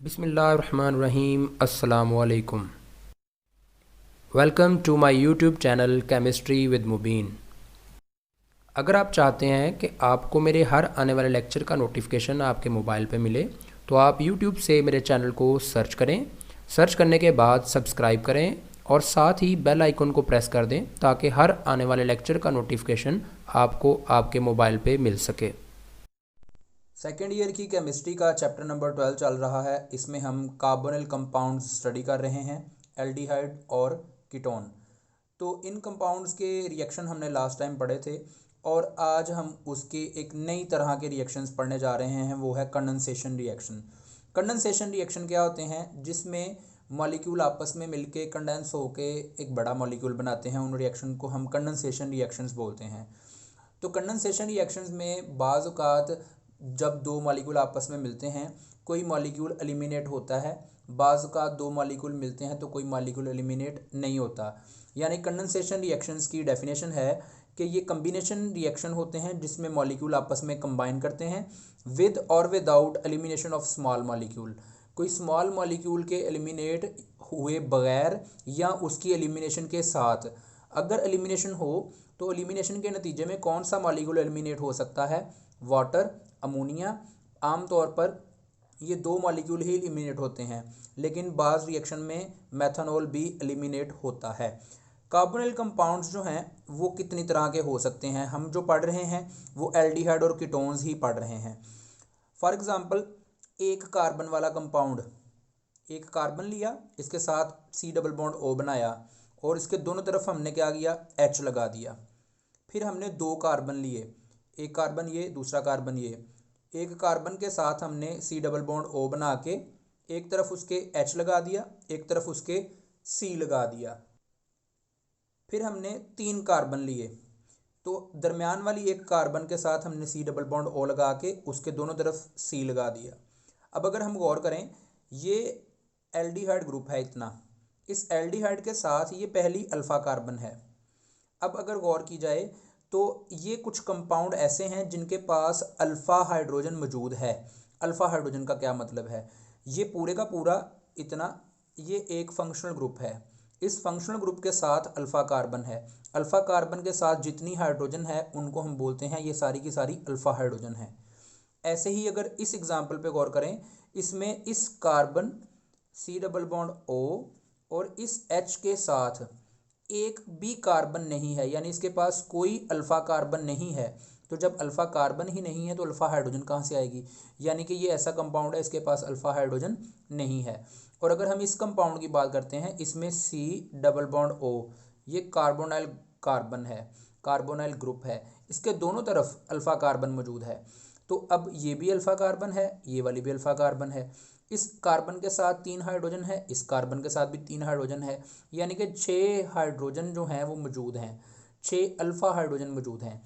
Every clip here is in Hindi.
बिस्मिल्लाहिर्रहमानिर्रहीम अस्सलामुअलैकुम। Welcome to my YouTube channel chemistry with Mubeen. अगर आप चाहते हैं कि आपको मेरे हर आने वाले लेक्चर का नोटिफिकेशन आपके मोबाइल पे मिले तो आप यूट्यूब से मेरे चैनल को सर्च करें। सर्च करने के बाद सब्सक्राइब करें और साथ ही बेल आइकन को प्रेस कर दें ताकि हर आने वाले लेक्चर का नोटिफिकेशन आपको आपके मोबाइल पे मिल सके। सेकेंड ईयर की केमिस्ट्री का चैप्टर नंबर 12 चल रहा है। इसमें हम कार्बोनिल कंपाउंड्स स्टडी कर रहे हैं, एल्डिहाइड और कीटोन। तो इन कंपाउंड्स के रिएक्शन हमने लास्ट टाइम पढ़े थे और आज हम उसके एक नई तरह के रिएक्शंस पढ़ने जा रहे हैं, वो है कंडेंसेशन रिएक्शन। कंडेंसेशन रिएक्शन क्या होते हैं? जिसमें मॉलिक्यूल आपस में मिलके कंडेंस होके एक बड़ा मॉलिक्यूल बनाते हैं। उन रिएक्शन को हम कंडेंसेशन रिएक्शंस बोलते हैं। तो कंडेंसेशन रिएक्शंस में बाज़ औक़ात जब दो मॉलिक्यूल आपस में मिलते हैं कोई मॉलिक्यूल एलिमिनेट होता है, बाज़ औक़ात दो मॉलिक्यूल मिलते हैं तो कोई मॉलिक्यूल एलिमिनेट नहीं होता। यानी कंडेंसेशन रिएक्शंस की डेफिनेशन है कि ये कम्बिनेशन रिएक्शन होते हैं जिसमें मॉलिक्यूल आपस में कंबाइन करते हैं विद और without elimination of small molecule. कोई स्मॉल मॉलिक्यूल के एलिमिनेट हुए बगैर या उसकी एलिमिनेशन के साथ। अगर एलिमिनेशन हो तो एलिमिनेशन के नतीजे में कौन सा मॉलिक्यूल एलिमिनेट हो सकता है? Water, ammonia. आमतौर पर ये दो मॉलिक्यूल ही एलिमिनेट होते हैं, लेकिन बाज़ रिएक्शन में मेथनॉल भी एलिमिनेट होता है। कार्बोनिल कंपाउंड्स जो हैं वो कितनी तरह के हो सकते हैं? हम जो पढ़ रहे हैं वो एल्डिहाइड और कीटोन्स ही पढ़ रहे हैं। फॉर एग्ज़ाम्पल, एक कार्बन वाला कंपाउंड, एक कार्बन लिया, इसके साथ सी डबल बॉन्ड ओ बनाया और इसके दोनों तरफ हमने क्या किया? एच लगा दिया। फिर हमने दो कार्बन लिए, एक कार्बन ये, दूसरा कार्बन ये। एक कार्बन के साथ हमने सी डबल बॉन्ड ओ बना के एक तरफ उसके एच लगा दिया, एक तरफ उसके सी लगा दिया। फिर हमने तीन कार्बन लिए, तो दरमियान वाली एक कार्बन के साथ हमने सी डबल बॉन्ड ओ लगा के उसके दोनों तरफ सी लगा दिया। अब अगर हम गौर करें, ये एल्डिहाइड ग्रुप है इतना, इस एल्डिहाइड के साथ ये पहली अल्फ़ा कार्बन है। अब अगर गौर की जाए तो ये कुछ कंपाउंड ऐसे हैं जिनके पास अल्फ़ा हाइड्रोजन मौजूद है। अल्फ़ा हाइड्रोजन का क्या मतलब है? ये पूरे का पूरा इतना, ये एक फंक्शनल ग्रुप है। इस फंक्शनल ग्रुप के साथ अल्फ़ा कार्बन है। अल्फ़ा कार्बन के साथ जितनी हाइड्रोजन है उनको हम बोलते हैं ये सारी की सारी अल्फ़ा हाइड्रोजन है। ऐसे ही अगर इस एग्जाम्पल पे गौर करें, इसमें इस carbon C double bond O और इस एच के साथ एक भी कार्बन नहीं है, यानी इसके पास कोई अल्फ़ा कार्बन नहीं है। तो जब अल्फ़ा कार्बन ही नहीं है तो अल्फ़ा हाइड्रोजन कहाँ से आएगी? यानी कि ये ऐसा कंपाउंड है इसके पास अल्फ़ा हाइड्रोजन नहीं है। और अगर हम इस कंपाउंड की बात करते हैं, इसमें सी डबल बॉन्ड ओ, ये कार्बोनाइल कार्बन है, कार्बोनाइल ग्रुप है, इसके दोनों तरफ अल्फ़ा कार्बन मौजूद है। तो अब ये भी अल्फ़ा कार्बन है, ये वाली भी अल्फ़ा कार्बन है। इस कार्बन के साथ तीन हाइड्रोजन है, इस कार्बन के साथ भी तीन हाइड्रोजन है, यानी कि 6 हाइड्रोजन जो हैं वो मौजूद हैं, 6 अल्फ़ा हाइड्रोजन मौजूद हैं।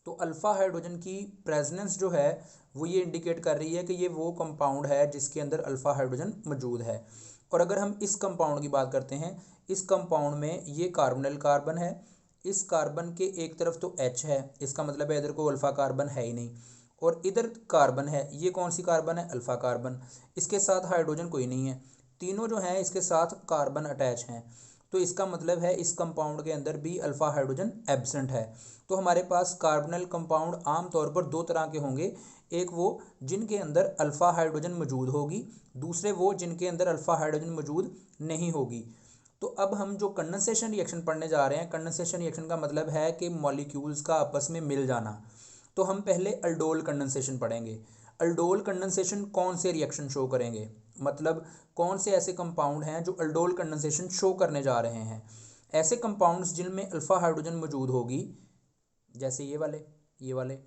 तो अल्फ़ा हाइड्रोजन की प्रेजेंस जो है वो ये इंडिकेट कर रही है कि ये वो कंपाउंड है जिसके अंदर अल्फ़ा हाइड्रोजन मौजूद है। और अगर हम इस कंपाउंड की बात करते हैं, इस कंपाउंड में ये कार्बोनिल कार्बन है, इस कार्बन के एक तरफ तो एच है, इसका मतलब है इधर को अल्फ़ा कार्बन है ही नहीं, और इधर कार्बन है, ये कौन सी कार्बन है? Alpha carbon. इसके साथ हाइड्रोजन कोई नहीं है, तीनों जो हैं इसके साथ कार्बन अटैच हैं। तो इसका मतलब है इस कंपाउंड के अंदर भी अल्फ़ा हाइड्रोजन एब्सेंट है। तो हमारे पास कार्बोनिल कंपाउंड आमतौर पर दो तरह के होंगे, एक वो जिनके अंदर अल्फ़ा हाइड्रोजन मौजूद होगी, दूसरे वो जिनके अंदर अल्फ़ा हाइड्रोजन मौजूद नहीं होगी। तो अब हम जो कंडेंसेशन रिएक्शन पढ़ने जा रहे हैं, कंडेंसेशन रिएक्शन का मतलब है कि मॉलिक्यूल्स का आपस में मिल जाना। तो हम पहले अल्डोल कंडेंसेशन पढ़ेंगे। अल्डोल कंडेंसेशन कौन से रिएक्शन शो करेंगे, मतलब कौन से ऐसे कंपाउंड हैं जो अल्डोल कंडेंसेशन शो करने जा रहे हैं? ऐसे कंपाउंड्स जिनमें अल्फ़ा हाइड्रोजन मौजूद होगी, जैसे ये वाले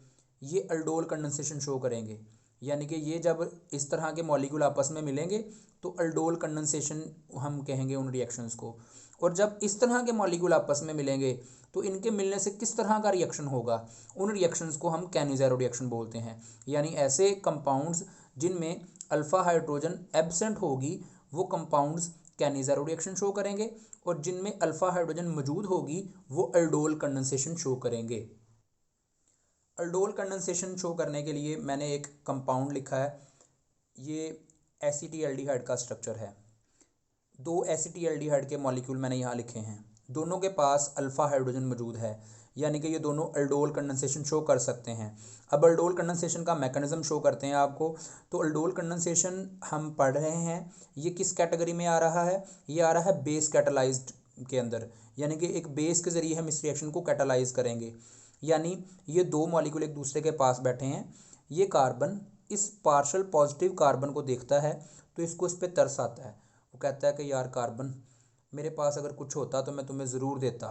ये अल्डोल कंडेंसेशन शो करेंगे। यानी कि ये जब इस तरह के मॉलिक्यूल आपस में मिलेंगे तो अल्डोल कंडेंसेशन हम कहेंगे उन रिएक्शंस को। और जब इस तरह के मॉलिक्यूल आपस में मिलेंगे तो इनके मिलने से किस तरह का रिएक्शन होगा? उन रिएक्शंस को हम कैनिज़ेरो रिएक्शन बोलते हैं। यानी ऐसे कंपाउंड्स जिनमें अल्फ़ा हाइड्रोजन एब्सेंट होगी वो कंपाउंड्स कैनिज़ेरो रिएक्शन शो करेंगे, और जिनमें अल्फ़ा हाइड्रोजन मौजूद होगी वो अल्डोल कंडेंसेशन शो करेंगे। अल्डोल कंडेंसेशन शो करने के लिए मैंने एक कंपाउंड लिखा है, ये एसिटिल्डिहाइड का स्ट्रक्चर है। दो एसिटिल्डिहाइड के मॉलिक्यूल मैंने यहाँ लिखे हैं, दोनों के पास अल्फ़ा हाइड्रोजन मौजूद है, यानी कि ये दोनों अल्डोल कंडेंसेशन शो कर सकते हैं। अब अल्डोल कंडेंसेशन का मैकेनिज्म शो करते हैं आपको। तो अल्डोल कंडेंसेशन हम पढ़ रहे हैं, ये किस कैटेगरी में आ रहा है? ये आ रहा है बेस कैटालाइज्ड के अंदर, यानी कि एक बेस के ज़रिए हम इस रिएक्शन को कैटालाइज करेंगे। यानी ये दो मॉलिक्यूल एक दूसरे के पास बैठे हैं, ये कार्बन इस पार्शल पॉजिटिव कार्बन को देखता है तो इसको इस पर तरस आता है। वो कहता है कि यार कार्बन, मेरे पास अगर कुछ होता तो मैं तुम्हें ज़रूर देता,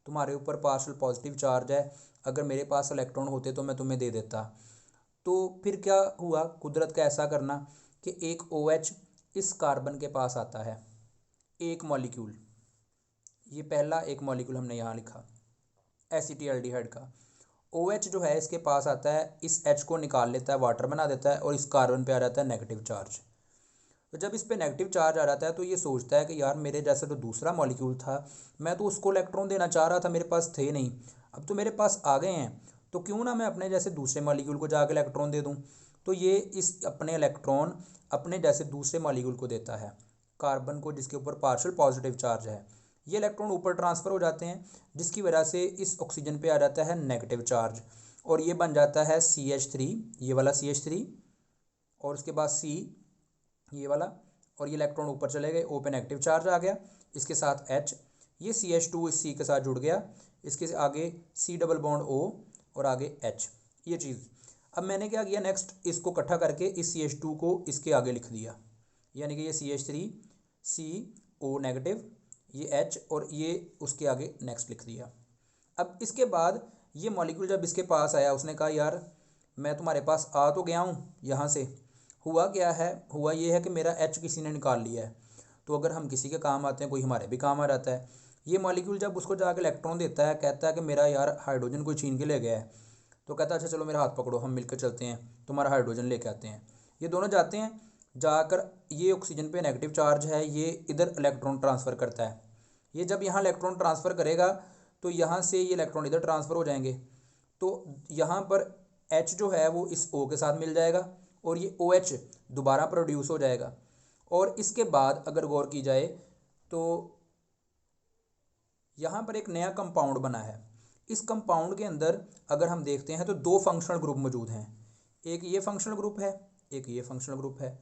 तुम्हारे ऊपर पार्शल पॉजिटिव चार्ज है, अगर मेरे पास इलेक्ट्रॉन होते तो मैं तुम्हें दे देता। तो फिर क्या हुआ कुदरत का ऐसा करना कि एक OH इस कार्बन के पास आता है, एक मॉलिक्यूल, ये पहला एक मॉलिक्यूल हमने यहाँ लिखा एसिटिल्डिहाइड का। OH जो है इसके पास आता है, इस H को निकाल लेता है, वाटर बना देता है और इस कार्बन पे आ जाता है नेगेटिव चार्ज। तो जब इस पे नेगेटिव चार्ज आ जाता है तो ये सोचता है कि यार मेरे जैसा जो दूसरा मॉलिक्यूल था, मैं तो उसको इलेक्ट्रॉन देना चाह रहा था, मेरे पास थे नहीं, अब तो मेरे पास आ गए हैं, तो क्यों ना मैं अपने जैसे दूसरे मॉलिक्यूल को जाकर इलेक्ट्रॉन दे दूँ। तो ये इस अपने इलेक्ट्रॉन अपने जैसे दूसरे मॉलिक्यूल को देता है, कार्बन को, जिसके ऊपर पार्शियल पॉजिटिव चार्ज है। ये इलेक्ट्रॉन ऊपर ट्रांसफ़र हो जाते हैं, जिसकी वजह से इस ऑक्सीजन पे आ जाता है नेगेटिव चार्ज और ये बन जाता है CH3, ये वाला CH3, और उसके बाद C, ये वाला, और ये इलेक्ट्रॉन ऊपर चले गए, O पे नेगेटिव चार्ज आ गया, इसके साथ H, ये CH2 इस C के साथ जुड़ गया, इसके आगे C डबल बॉन्ड O और आगे H, ये चीज़। अब मैंने क्या किया, नेक्स्ट इसको इकट्ठा करके इस CH2 को इसके आगे लिख दिया, यानी कि ये CH3 CO नेगेटिव, ये H और ये उसके आगे नेक्स्ट लिख दिया। अब इसके बाद ये मॉलिक्यूल जब इसके पास आया, उसने कहा यार मैं तुम्हारे पास आ तो गया हूँ यहाँ से, हुआ क्या है, हुआ ये है कि मेरा H किसी ने निकाल लिया है। तो अगर हम किसी के काम आते हैं, कोई हमारे भी काम आ जाता है। ये मॉलिक्यूल जब उसको जाकर इलेक्ट्रॉन देता है, कहता है कि मेरा यार हाइड्रोजन कोई छीन के ले गया है, तो कहता है अच्छा चलो मेरा हाथ पकड़ो, हम मिलकर चलते हैं, तुम्हारा हाइड्रोजन लेके आते हैं। ये दोनों जाते हैं, जाकर ये ऑक्सीजन पे नेगेटिव चार्ज है, ये इधर इलेक्ट्रॉन ट्रांसफ़र करता है। ये जब यहाँ इलेक्ट्रॉन ट्रांसफ़र करेगा तो यहाँ से ये इलेक्ट्रॉन इधर ट्रांसफ़र हो जाएंगे, तो यहाँ पर H जो है वो इस O के साथ मिल जाएगा और ये OH दोबारा प्रोड्यूस हो जाएगा। और इसके बाद अगर गौर की जाए तो यहाँ पर एक नया कंपाउंड बना है। इस कंपाउंड के अंदर अगर हम देखते हैं तो दो फंक्शनल ग्रुप मौजूद हैं, एक ये फंक्शनल ग्रुप है, एक ये फंक्शनल ग्रुप है।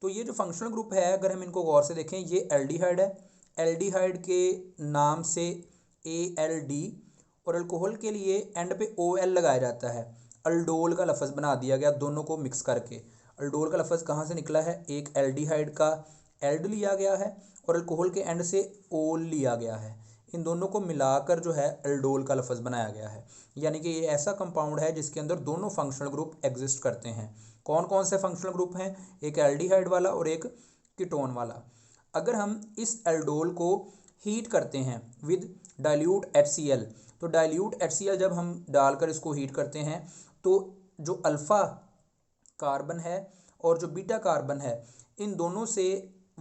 तो ये जो फंक्शनल ग्रुप है, अगर हम इनको गौर से देखें, ये एल्डिहाइड है, एल्डिहाइड के नाम से ALD, और अल्कोहल के लिए एंड पे OL लगाया जाता है, अल्डोल का लफ्ज़ बना दिया गया दोनों को मिक्स करके। अल्डोल का लफ्ज़ कहाँ से निकला है, एक एल्डिहाइड का एल्ड लिया गया है और अल्कोहल के एंड से ओल लिया गया है, इन दोनों को मिलाकर जो है अल्डोल का लफ्ज़ बनाया गया है। यानी कि ये ऐसा कंपाउंड है जिसके अंदर दोनों फंक्शनल ग्रुप एग्जिस्ट करते हैं। कौन कौन से फंक्शनल ग्रुप हैं, एक एल्डिहाइड वाला और एक कीटोन वाला। अगर हम इस एल्डोल को हीट करते हैं विद डाइल्यूट HCl, तो डाइल्यूट HCl जब हम डालकर इसको हीट करते हैं तो जो अल्फ़ा कार्बन है और जो बीटा कार्बन है, इन दोनों से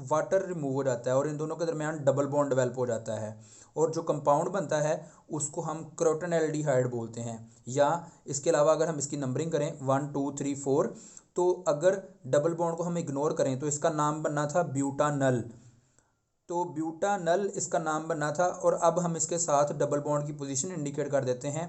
वाटर रिमूव हो जाता है और इन दोनों के दरमियान डबल बॉन्ड डेवलप हो जाता है और जो कंपाउंड बनता है उसको हम क्रोटोनेल्डिहाइड बोलते हैं। या इसके अलावा अगर हम इसकी नंबरिंग करें 1 2 3 4, तो अगर डबल बॉन्ड को हम इग्नोर करें तो इसका नाम बनना था ब्यूटानल, तो ब्यूटानल इसका नाम बनना था। और अब हम इसके साथ डबल बॉन्ड की पोजीशन इंडिकेट कर देते हैं,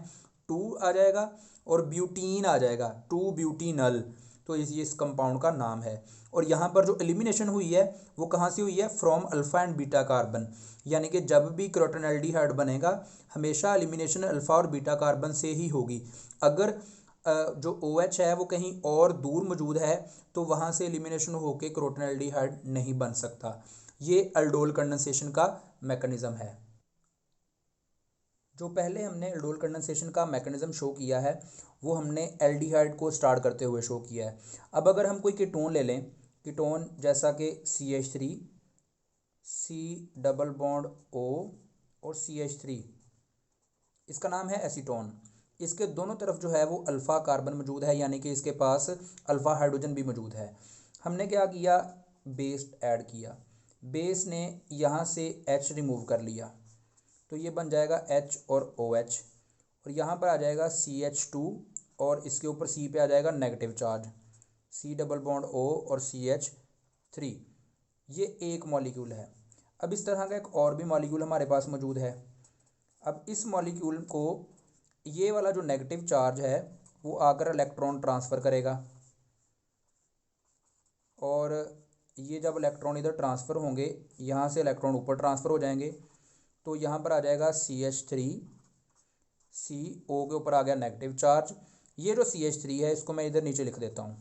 2 आ जाएगा और ब्यूटीन आ जाएगा, 2 ब्यूटीनल, तो ये इस कंपाउंड का नाम है। और यहाँ पर जो एलिमिनेशन हुई है वो कहाँ से हुई है, from alpha and beta carbon, यानी कि जब भी क्रोटोनेल्डिहाइड बनेगा हमेशा एलिमिनेशन अल्फ़ा और बीटा कार्बन से ही होगी। अगर जो OH है वो कहीं और दूर मौजूद है तो वहाँ से एलिमिनेशन होकर क्रोटोनेल्डिहाइड नहीं बन सकता। ये अल्डोल कंडेंसेशन का मैकेनिज़्म है। जो पहले हमने अल्डोल कंडेंसेशन का मैकेनिज़्म शो किया है वो हमने एल्डिहाइड को स्टार्ट करते हुए शो किया है। अब अगर हम कोई कीटोन ले लें, कीटोन जैसा कि CH3, C double bond O और CH3, इसका नाम है एसीटोन। इसके दोनों तरफ जो है वो अल्फ़ा कार्बन मौजूद है, यानी कि इसके पास अल्फ़ा हाइड्रोजन भी मौजूद है। हमने क्या किया, बेस ऐड किया, बेस ने यहाँ से H रिमूव कर लिया तो ये बन जाएगा H और OH, और यहाँ पर आ जाएगा CH2 और इसके ऊपर C पे आ जाएगा negative charge, C double bond O और CH 3, ये एक मॉलिक्यूल है। अब इस तरह का एक और भी मॉलिक्यूल हमारे पास मौजूद है। अब इस मॉलिक्यूल को ये वाला जो नेगेटिव चार्ज है वो आकर इलेक्ट्रॉन ट्रांसफ़र करेगा, और ये जब इलेक्ट्रॉन इधर ट्रांसफ़र होंगे, यहाँ से इलेक्ट्रॉन ऊपर ट्रांसफ़र हो जाएंगे, तो यहाँ पर आ जाएगा CH3, CO के ऊपर आ गया नेगेटिव चार्ज। ये जो CH3 है इसको मैं इधर नीचे लिख देता हूँ,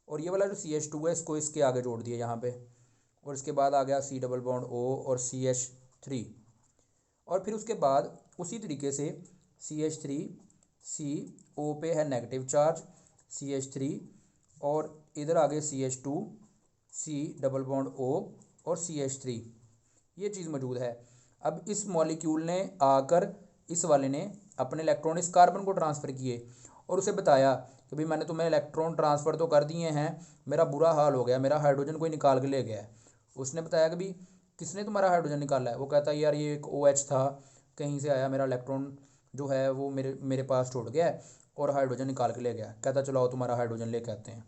और ये वाला जो CH2 है इसको इसके आगे जोड़ दिया यहाँ पे, और इसके बाद आ गया C डबल बॉन्ड O और CH3। और फिर उसके बाद उसी तरीके से CH3, CO पे है नेगेटिव चार्ज, CH3, और इधर आगे CH2, C double bond O और CH3, ये चीज़ मौजूद है। अब इस मॉलिक्यूल ने आकर इस वाले ने अपने इलेक्ट्रॉन इस कार्बन को ट्रांसफ़र किए और उसे बताया कि भाई मैंने तुम्हें इलेक्ट्रॉन ट्रांसफ़र तो कर दिए हैं, मेरा बुरा हाल हो गया, मेरा हाइड्रोजन कोई निकाल के ले गया है। उसने बताया कि भाई किसने तुम्हारा हाइड्रोजन निकाला है? वो कहता है यार ये एक OH था, कहीं से आया, मेरा इलेक्ट्रॉन जो है वो मेरे पास छोड़ गया है और हाइड्रोजन निकाल के ले गया। कहता चलो आओ तुम्हारा हाइड्रोजन लेके आते हैं।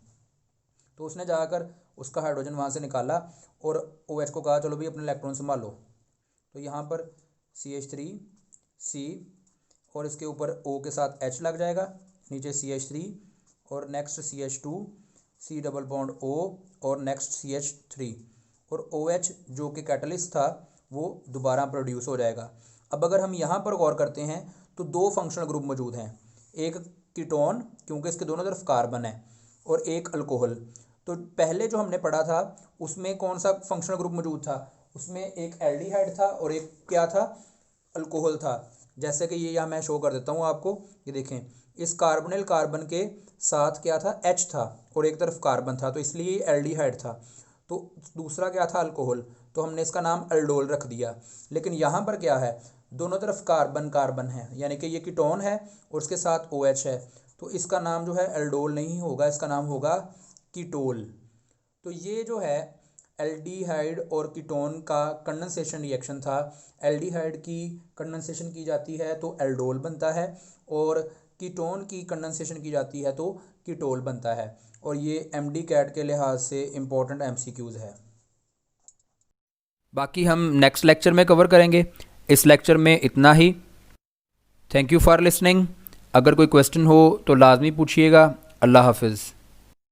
तो उसने जाकर उसका हाइड्रोजन वहाँ से निकाला और OH को कहा चलो भाई अपने इलेक्ट्रॉन संभालो। तो यहाँ पर CH3, C, और इसके ऊपर O के साथ H लग जाएगा, नीचे CH3 और next CH2, C double bond O और नेक्स्ट CH3, और OH जो कि कैटलिस्ट था वो दोबारा प्रोड्यूस हो जाएगा। अब अगर हम यहाँ पर गौर करते हैं तो दो फंक्शनल ग्रुप मौजूद हैं, एक कीटोन क्योंकि इसके दोनों तरफ कार्बन है, और एक अल्कोहल। तो पहले जो हमने पढ़ा था उसमें कौन सा फंक्शनल ग्रुप मौजूद था? उसमें एक एल्डिहाइड था और एक क्या था? अल्कोहल था। जैसे कि ये यहाँ मैं शो कर देता हूँ आपको, ये देखें, इस कार्बोनिल कार्बन के साथ क्या था? H था और एक तरफ कार्बन था, तो इसलिए ये एल्डिहाइड था। तो दूसरा क्या था? अल्कोहल, तो हमने इसका नाम एल्डोल रख दिया। लेकिन यहाँ पर क्या है? दोनों तरफ कार्बन कार्बन है, यानी कि ये कीटोन है और उसके साथ OH है, तो इसका नाम जो है एल्डोल नहीं होगा, इसका नाम होगा कीटोल। तो ये जो है एल्डिहाइड और कीटोन का कंडेंसेशन रिएक्शन था। एल्डिहाइड की कंडेंसेशन की जाती है तो एल्डोल बनता है, और कीटोन की कंडेंसेशन की जाती है तो कीटोल बनता है। और ये MD कैट के लिहाज से इम्पोर्टेंट MCQs है। बाकी हम नेक्स्ट लेक्चर में कवर करेंगे। इस लेक्चर में इतना ही। Thank you for listening. अगर कोई क्वेश्चन हो तो लाजमी पूछिएगा। अल्लाह हाफिज़।